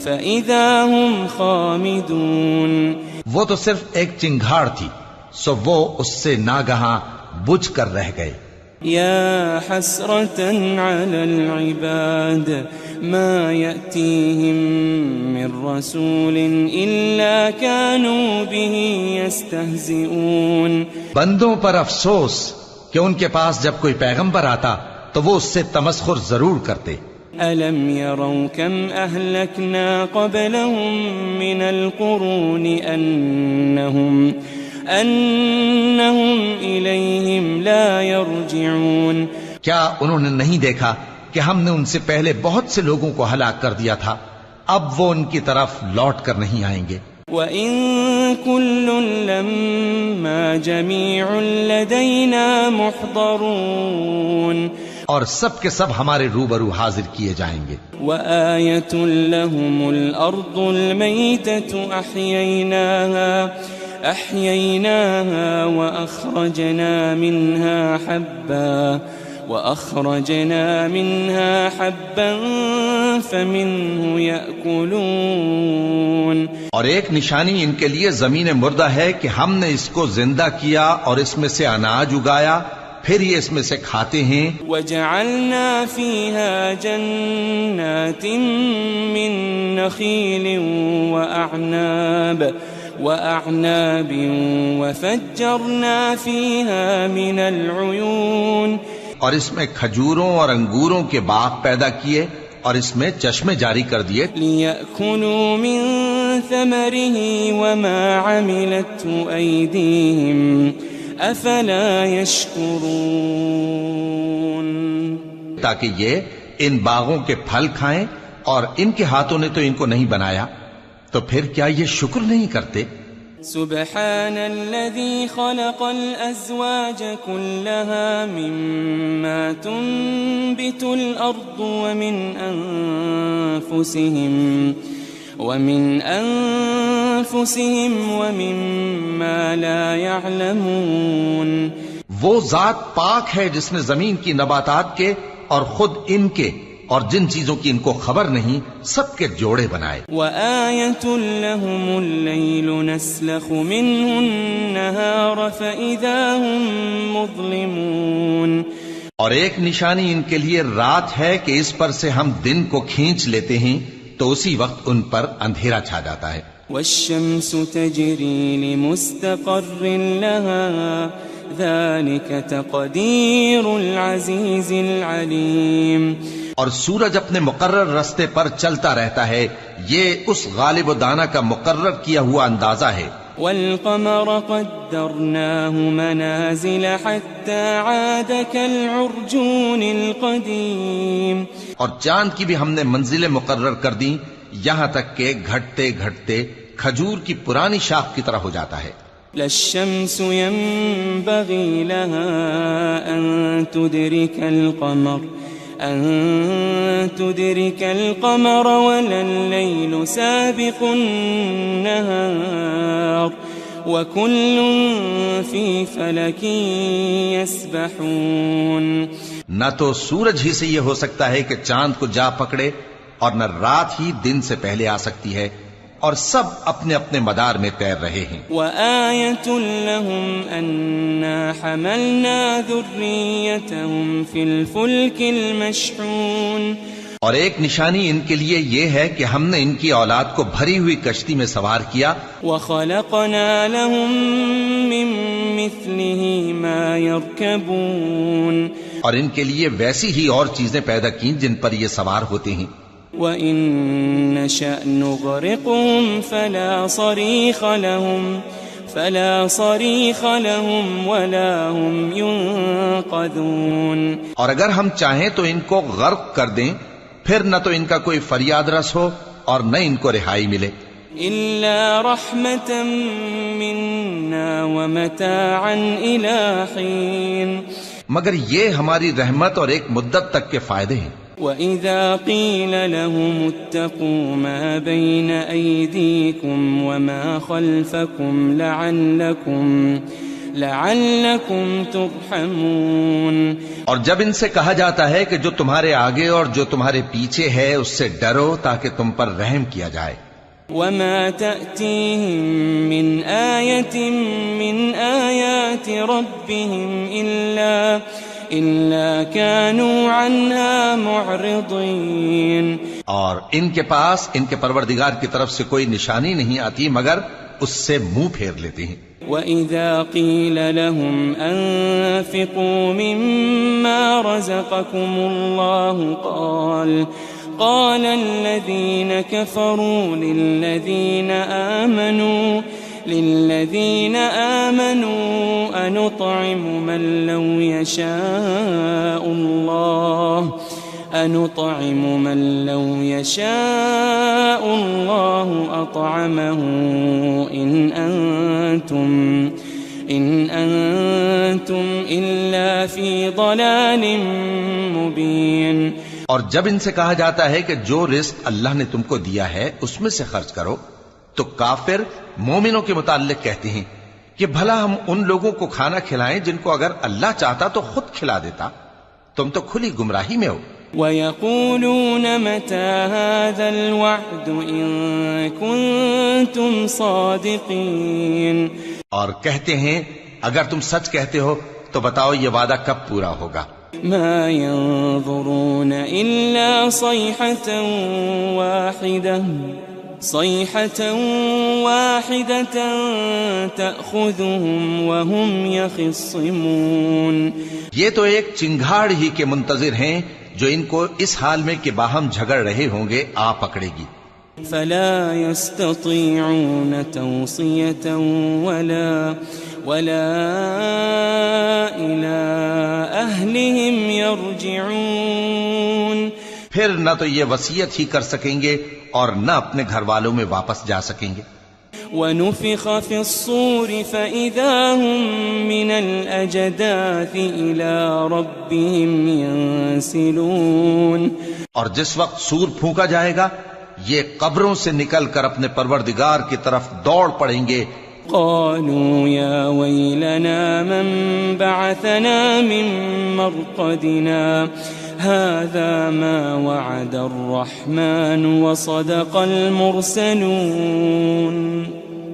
فإذا هم خامدون. وہ تو صرف ایک چنگھاڑ تھی، سو وہ اس سے ناگہاں بجھ کر رہ گئے. يا حسرة على العباد ما يأتيهم من رسول إلا كانوا به يستهزئون. بندوں پر افسوس کہ ان کے پاس جب کوئی پیغمبر آتا تو وہ اس سے تمسخر ضرور کرتے. ألم يروا كم أهلكنا قبلهم من القرون أنهم إليهم لا يرجعون. کیا انہوں نے نہیں دیکھا کہ ہم نے ان سے پہلے بہت سے لوگوں کو ہلاک کر دیا تھا، اب وہ ان کی طرف لوٹ کر نہیں آئیں گے. وَإِن كُلٌّ لَمَّا جَمِيعٌ لَدَيْنَا مُحْضَرُونَ. اور سب کے سب ہمارے روبرو حاضر کیے جائیں گے. وَآيَةٌ لَهُمُ الْأَرْضُ الْمَيْتَةُ أَحْيَيْنَاهَا وَأَخْرَجْنَا مِنْهَا حَبًّا فَمِنْهُ يَأْكُلُونَ. اور ایک نشانی ان کے لیے زمین مردہ ہے کہ ہم نے اس کو زندہ کیا اور اس میں سے اناج اگایا، پھر یہ اس میں سے کھاتے ہیں. وَجَعَلْنَا فِيهَا جَنَّاتٍ مِّن نَخِيلٍ وَأَعْنَابٍ وَفَجَّرْنَا فِيهَا مِنَ الْعُيُونِ. اور اس میں کھجوروں اور انگوروں کے باغ پیدا کیے اور اس میں چشمے جاری کر دیے. لِيَأْكُلُوا مِن ثَمَرِهِ وَمَا عَمِلَتْهُ أَيْدِيهِمْ أَفَلَا يَشْكُرُونَ. تاکہ یہ ان باغوں کے پھل کھائیں، اور ان کے ہاتھوں نے تو ان کو نہیں بنایا، تو پھر کیا یہ شکر نہیں کرتے؟ سبحان الذي خلق الأزواج كلها مما تنبت الأرض ومن أنفسهم ومما لا يعلمون. وہ ذات پاک ہے جس نے زمین کی نباتات کے اور خود ان کے اور جن چیزوں کی ان کو خبر نہیں سب کے جوڑے بنائے. وَآيَةٌ لَهُمُ اللَّيْلُ نَسْلَخُ مِنْهُ النَّهَارَ فَإِذَا هُمْ مُظْلِمُونَ. اور ایک نشانی ان کے لیے رات ہے کہ اس پر سے ہم دن کو کھینچ لیتے ہیں تو اسی وقت ان پر اندھیرا چھا جاتا ہے. وَالشَّمْسُ تَجْرِي لِمُسْتَقَرٍّ لَهَا ذَلِكَ تَقْدِيرُ الْعَزِيزِ الْعَلِيمِ. اور سورج اپنے مقرر رستے پر چلتا رہتا ہے، یہ اس غالب و دانا کا مقرر کیا ہوا اندازہ ہے. وَالْقَمَرَ قَدَّرْنَاهُ مَنَازِلَ حَتَّى عَادَ كَالْعُرْجُونِ الْقَدِيمِ. اور چاند کی بھی ہم نے منزلیں مقرر کر دیں، یہاں تک کہ گھٹتے گھٹتے کھجور کی پرانی شاخ کی طرح ہو جاتا ہے. لَا الشَّمْسُ يَنبَغِي لَهَا أن تدرك القمر ولا الليل سابق النهار وكل في فلك يسبحون. نہ تو سورج ہی سے یہ ہو سکتا ہے کہ چاند کو جا پکڑے، اور نہ رات ہی دن سے پہلے آ سکتی ہے، اور سب اپنے اپنے مدار میں تیر رہے ہیں. وَآيَةٌ لَهُمْ أَنَّا حَمَلْنَا ذُرِّيَّتَهُمْ فِي الْفُلْكِ الْمَشْحُونِ. اور ایک نشانی ان کے لیے یہ ہے کہ ہم نے ان کی اولاد کو بھری ہوئی کشتی میں سوار کیا. وَخَلَقْنَا لَهُم مِّن مِّثْلِهِ مَا يَرْكَبُونَ. اور ان کے لیے ویسی ہی اور چیزیں پیدا کی جن پر یہ سوار ہوتے ہیں. وَإِن نَّشَأْ نُغْرِقْهُمْ فَلَا صَرِيخَ لَهُمْ وَلَا هُمْ يُنقَذُونَ. اور اگر ہم چاہیں تو ان کو غرق کر دیں، پھر نہ تو ان کا کوئی فریاد رس ہو اور نہ ان کو رہائی ملے. إِلَّا رَحْمَةً مِّنَّا وَمَتَاعًا إِلَىٰ حِينٍ. مگر یہ ہماری رحمت اور ایک مدت تک کے فائدے ہیں. وَإِذَا قِيلَ لَهُمُ اتَّقُوا مَا بَيْنَ أَيْدِيكُمْ وَمَا خَلْفَكُمْ لعلكم ترحمون. اور جب ان سے کہا جاتا ہے کہ جو تمہارے آگے اور جو تمہارے پیچھے ہے اس سے ڈرو تاکہ تم پر رحم کیا جائے. وما تأتيهم من آية من آيات ربهم إلا كانوا عنها معرضين. اور ان کے پاس ان کے پروردگار کی طرف سے کوئی نشانی نہیں آتی مگر اس سے منہ پھیر لیتے ہیں. وَإِذَا قِيلَ لَهُمْ أَنفِقُوا مِمَّا رَزَقَكُمُ اللَّهُ قال الذين كفروا للذين آمنوا أنطعم من لو يشاء الله أطعمه إن أنتم إلا في ضلال مبين. اور جب ان سے کہا جاتا ہے کہ جو رزق اللہ نے تم کو دیا ہے اس میں سے خرچ کرو تو کافر مومنوں کے متعلق کہتے ہیں کہ بھلا ہم ان لوگوں کو کھانا کھلائیں جن کو اگر اللہ چاہتا تو خود کھلا دیتا. تم تو کھلی گمراہی میں ہو. وَيَقُولُونَ مَتَى هَذَا الْوَعْدُ إِن كُنتُمْ صَادِقِينَ. اور کہتے ہیں اگر تم سچ کہتے ہو تو بتاؤ یہ وعدہ کب پورا ہوگا. ما ينظرون إلا صيحة واحدة تأخذهم وهم يخصمون. یہ تو ایک چنگھاڑ ہی کے منتظر ہیں جو ان کو اس حال میں کہ باہم جھگڑ رہے ہوں گے آ پکڑے گی. فلا يستطيعون توصية ولا إلى أهلهم يرجعون. پھر نہ تو یہ وصیت ہی کر سکیں گے اور نہ اپنے گھر والوں میں واپس جا سکیں گے. ونفخ في الصور فإذا هم من الأجداث إلى ربهم ينسلون. اور جس وقت سور پھونکا جائے گا یہ قبروں سے نکل کر اپنے پروردگار کی طرف دوڑ پڑیں گے. قالوا يا ويلنا من بعثنا من مرقدنا هذا ما وعد الرحمن وصدق المرسلون.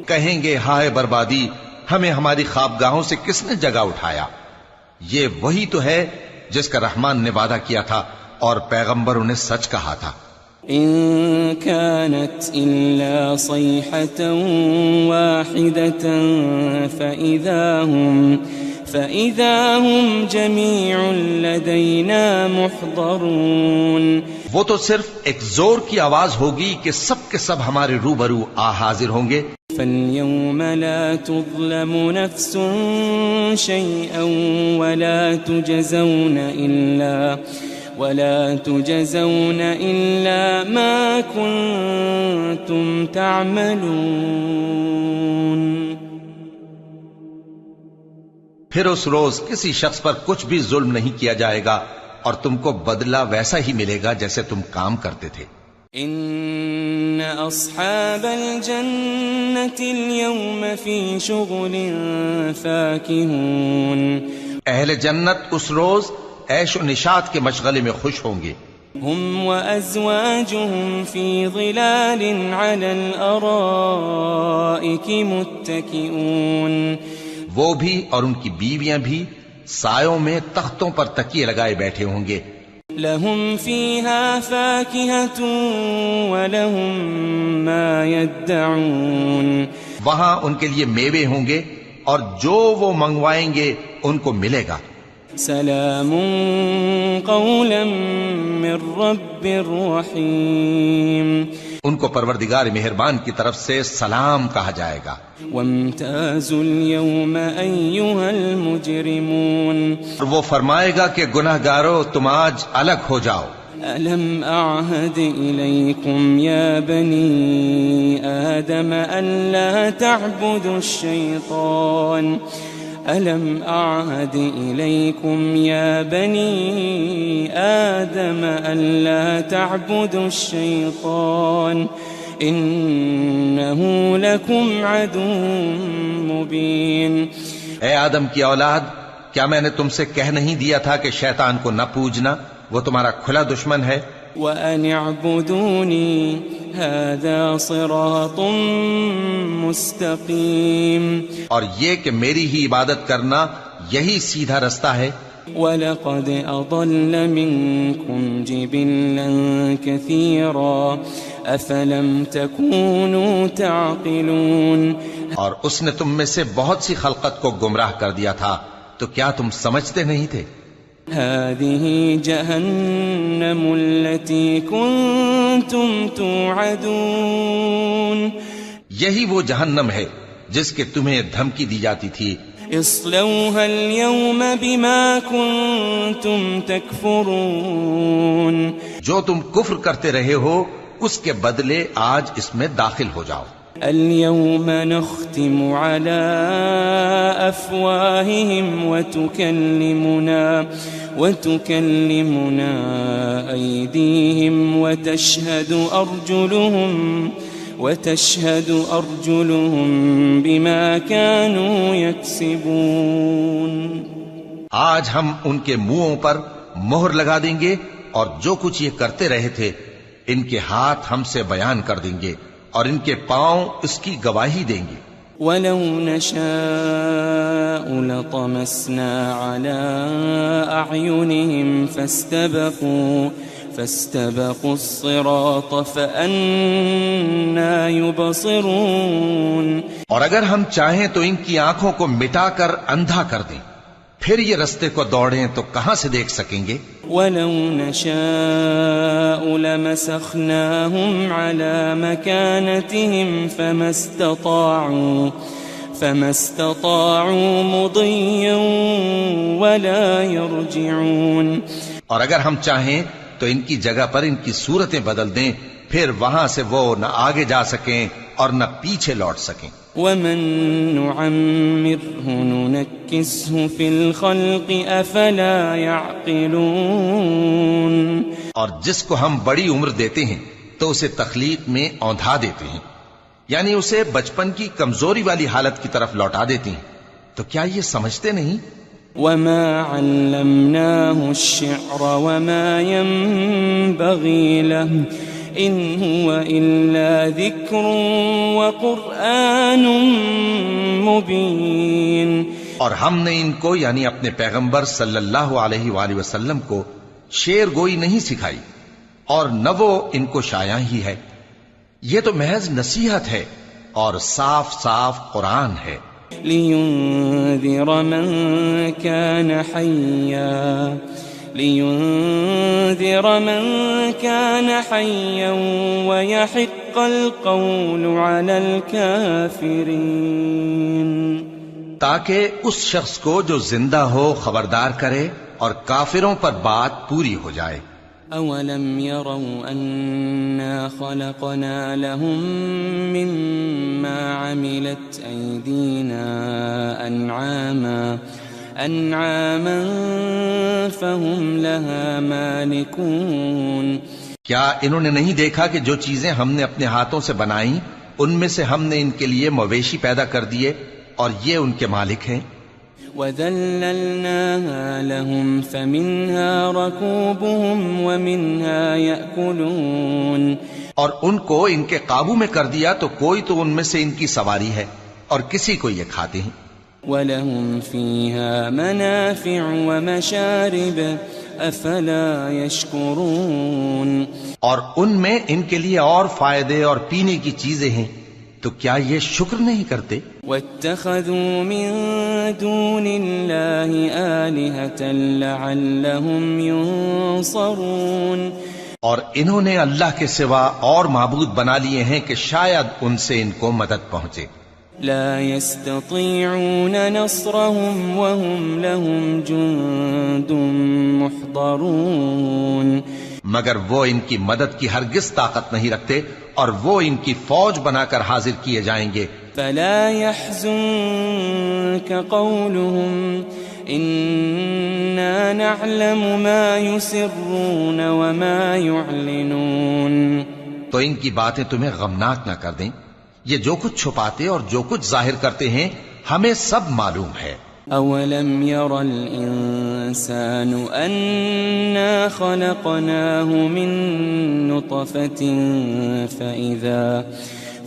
کہیں گے ہائے بربادی ہمیں ہماری خوابگاہوں سے کس نے جگہ اٹھایا. یہ وہی تو ہے جس کا رحمان نے وعدہ کیا تھا اور پیغمبروں نے سچ کہا تھا. إن كانت إلا صيحة واحدة فإذا هم جميع لدينا محضرون. وہ تو صرف ایک زور کی آواز ہوگی کہ سب کے سب ہمارے روبرو حاضر ہوں گے. فاليوم لا تظلم نفس شيئا ولا تجزون إلا ما كنتم تعملون. پھر اس روز کسی شخص پر کچھ بھی ظلم نہیں کیا جائے گا اور تم کو بدلہ ویسا ہی ملے گا جیسے تم کام کرتے تھے. ان اصحاب الجنة اليوم في شغل فاكهون. اہل جنت اس روز عیش و نشاط کے مشغلے میں خوش ہوں گے. هم وازواجهم في ظلال على الارائك متكئون. وہ بھی اور ان کی بیویاں بھی سایوں میں تختوں پر تکیے لگائے بیٹھے ہوں گے. لهم فيها فاكهة ولهم ما يدعون. وہاں ان کے لیے میوے ہوں گے اور جو وہ منگوائیں گے ان کو ملے گا. سلام قولا من رب رحیم. ان کو پروردگار مہربان کی طرف سے سلام کہا جائے گا. وامتازوا اليوم ایھا المجرمون. اور وہ فرمائے گا کہ گناہگارو تم آج الگ ہو جاؤ. ألم أعهد إليكم يا بني آدم ألا تعبدوا الشيطان ألم أعهد إليكم يا بني آدم ألا تعبدوا الشيطان إنه لكم عدو مبين. اے آدم کی اولاد، کیا میں نے تم سے کہہ نہیں دیا تھا کہ شیطان کو نہ پوجنا، وہ تمہارا کھلا دشمن ہے؟ وَأَنِ اعْبُدُونِي هَذَا صِرَاطٌ مُسْتَقِيمٌ، اور یہ کہ میری ہی عبادت کرنا یہی سیدھا رستہ ہے۔ وَلَقَدْ أَضَلَّ مِنكُمْ جِبِلًّا كَثِيرًا أَفَلَمْ تَكُونُوا تَعْقِلُونَ، اور اس نے تم میں سے بہت سی خلقت کو گمراہ کر دیا تھا، تو کیا تم سمجھتے نہیں تھے؟ هذه جهنم التي كنتم توعدون، یہی وہ جہنم ہے جس کے تمہیں دھمکی دی جاتی تھی۔ اصلوها اليوم بما كنتم تكفرون، جو تم کفر کرتے رہے ہو اس کے بدلے آج اس میں داخل ہو جاؤ۔ اليوم نختم على أفواههم وتكلمنا أيديهم وتشهد أرجلهم بما كانوا يكسبون۔ آج ہم ان کے منہوں پر مہر لگا دیں گے، اور جو کچھ یہ کرتے رہے تھے ان کے ہاتھ ہم سے بیان کر دیں گے، اور ان کے پاؤں اس کی گواہی دیں گے۔ وَلَوْ نَشَاءُ لَطَمَسْنَا عَلَىٰ أَعْيُنِهِمْ فَاسْتَبَقُوا الصِّرَاطَ فَأَنَّىٰ يُبْصِرُونَ، اور اگر ہم چاہیں تو ان کی آنکھوں کو مٹا کر اندھا کر دیں، پھر یہ رستے کو دوڑیں تو کہاں سے دیکھ سکیں گے؟ وَلَوْ نَشَاءُ لَمَسَخْنَاهُمْ عَلَىٰ مَكَانَتِهِمْ فَمَا اسْتَطَاعُوا مُضِيًّا وَلَا يَرْجِعُونَ، اور اگر ہم چاہیں تو ان کی جگہ پر ان کی صورتیں بدل دیں، پھر وہاں سے وہ نہ آگے جا سکیں اور نہ پیچھے لوٹ سکیں۔ وَمَن نُّعَمِّرْهُ نُنَكِّسْهُ فِي الْخَلْقِ أَفَلَا يَعْقِلُونَ، اور جس کو ہم بڑی عمر دیتے ہیں تو اسے تخلیق میں اوندھا دیتے ہیں، یعنی اسے بچپن کی کمزوری والی حالت کی طرف لوٹا دیتے ہیں، تو کیا یہ سمجھتے نہیں؟ وَمَا عَلَّمْنَاهُ الشِّعْرَ وَمَا يَنبَغِي لَهُ إِنْ هُوَ إِلَّا ذِكْرٌ وَقُرْآنٌ مُبِينٌ، اور ہم نے ان کو یعنی اپنے پیغمبر صلی اللہ علیہ وآلہ وسلم کو شعر گوئی نہیں سکھائی، اور نہ وہ ان کو شایع ہی ہے، یہ تو محض نصیحت ہے اور صاف صاف قرآن ہے۔ لِيُنذِرَ مَن كَانَ حَيًّا وَيَحِقَّ الْقَوْلُ عَلَى الْكَافِرِينَ، تاکہ اس شخص کو جو زندہ ہو خبردار کرے اور کافروں پر بات پوری ہو جائے۔ أَوَلَمْ يَرَوْا أَنَّا خَلَقْنَا لَهُم مِّمَّا عَمِلَتْ أَيْدِينَا أَنْعَامًا فَهُمْ لَهَا مَالِكُونَ، کیا انہوں نے نہیں دیکھا کہ جو چیزیں ہم نے اپنے ہاتھوں سے بنائیں ان میں سے ہم نے ان کے لیے مویشی پیدا کر دیے اور یہ ان کے مالک ہیں۔ وَذَلَّلْنَاهَا لَهُمْ فَمِنْهَا رَكُوبُهُمْ وَمِنْهَا يَأْكُلُونَ، اور ان کو ان کے قابو میں کر دیا تو کوئی تو ان میں سے ان کی سواری ہے اور کسی کو یہ کھاتے ہیں۔ وَلَهُمْ فِيهَا مَنَافِعُ وَمَشَارِبُ أَفَلَا يَشْكُرُونَ، اور ان میں ان کے لیے اور فائدے اور پینے کی چیزیں ہیں، تو کیا یہ شکر نہیں کرتے؟ وَاتَّخَذُوا مِن دُونِ اللَّهِ آلِهَةً لَعَلَّهُمْ يُنصَرُونَ، اور انہوں نے اللہ کے سوا اور معبود بنا لیے ہیں کہ شاید ان سے ان کو مدد پہنچے۔ لا يستطيعون نصرهم وهم لهم جند محضرون، مگر وہ ان کی مدد کی ہرگز طاقت نہیں رکھتے اور وہ ان کی فوج بنا کر حاضر کیے جائیں گے۔ فلا يحزنك قولهم إنا نعلم ما يسرون وما يعلنون، تو ان کی باتیں تمہیں غمناک نہ کر دیں، یہ جو کچھ چھپاتے اور جو کچھ ظاہر کرتے ہیں ہمیں سب معلوم ہے۔ أولم ير الإنسان أنا خلقناه من نطفة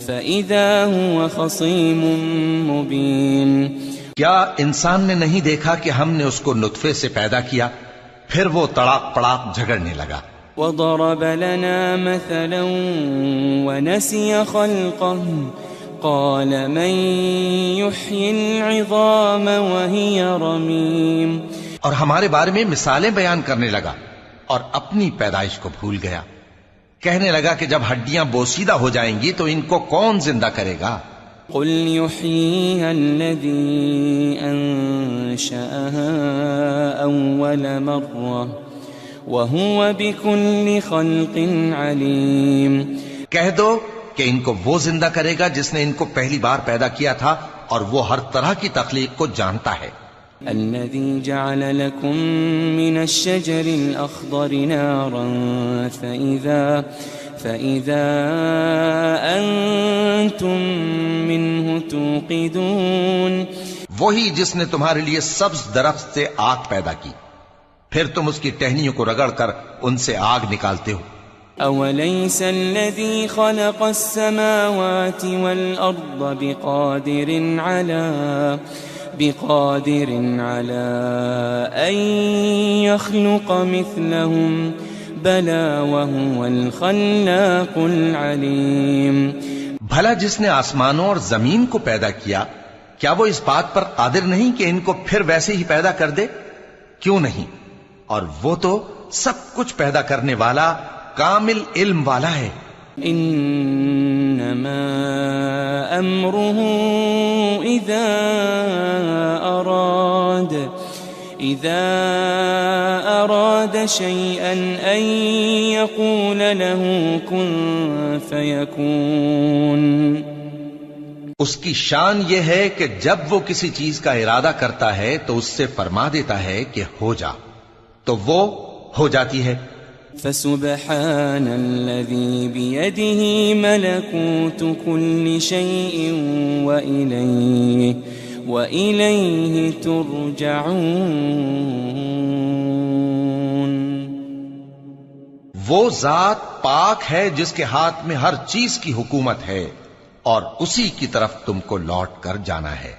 فإذا هو خصيم مبين کیا انسان نے نہیں دیکھا کہ ہم نے اس کو نطفے سے پیدا کیا پھر وہ تڑاک پڑاک جھگڑنے لگا. وضرب لنا مثلا ونسي خلقه قال من يحيي العظام وهي رميم. اور ہمارے بارے میں مثالیں بیان کرنے لگا اور اپنی پیدائش کو بھول گیا. کہنے لگا کہ جب ہڈیاں بوسیدہ ہو جائیں گی تو ان کو کون زندہ کرے گا؟ قل يحييها الذي أنشأها أول مرة وهو بكل خلق عليم. کہہ دو کہ ان کو وہ زندہ کرے گا جس نے ان کو پہلی بار پیدا کیا تھا اور وہ ہر طرح کی تخلیق کو جانتا ہے. الذي جعل لكم من الشجر الأخضر نارا فإذا أنتم منه توقدون. وہی جس نے تمہارے لیے سبز درخت سے آگ پیدا کی پھر تم اس کی ٹہنیوں کو رگڑ کر ان سے آگ نکالتے ہو. أوليس الذي خلق السماوات والأرض بقادر على أن يخلق مثلهم بلى وهو الخلاق العليم. بھلا جس نے آسمانوں اور زمین کو پیدا کیا کیا وہ اس بات پر قادر نہیں کہ ان کو پھر ویسے ہی پیدا کر دے؟ کیوں نہیں؟ اور وہ تو سب کچھ پیدا کرنے والا کامل علم والا ہے. انما امره اذا اراد شيئا ان يقول له كن فيكون. اس کی شان یہ ہے کہ جب وہ کسی چیز کا ارادہ کرتا ہے تو اس سے فرما دیتا ہے کہ ہو جا تو وہ ہو جاتی ہے. فسبحان الذي بيده ملكوت كل شيء وإليه ترجعون. وہ ذات پاک ہے جس کے ہاتھ میں ہر چیز کی حکومت ہے اور اسی کی طرف تم کو لوٹ کر جانا ہے.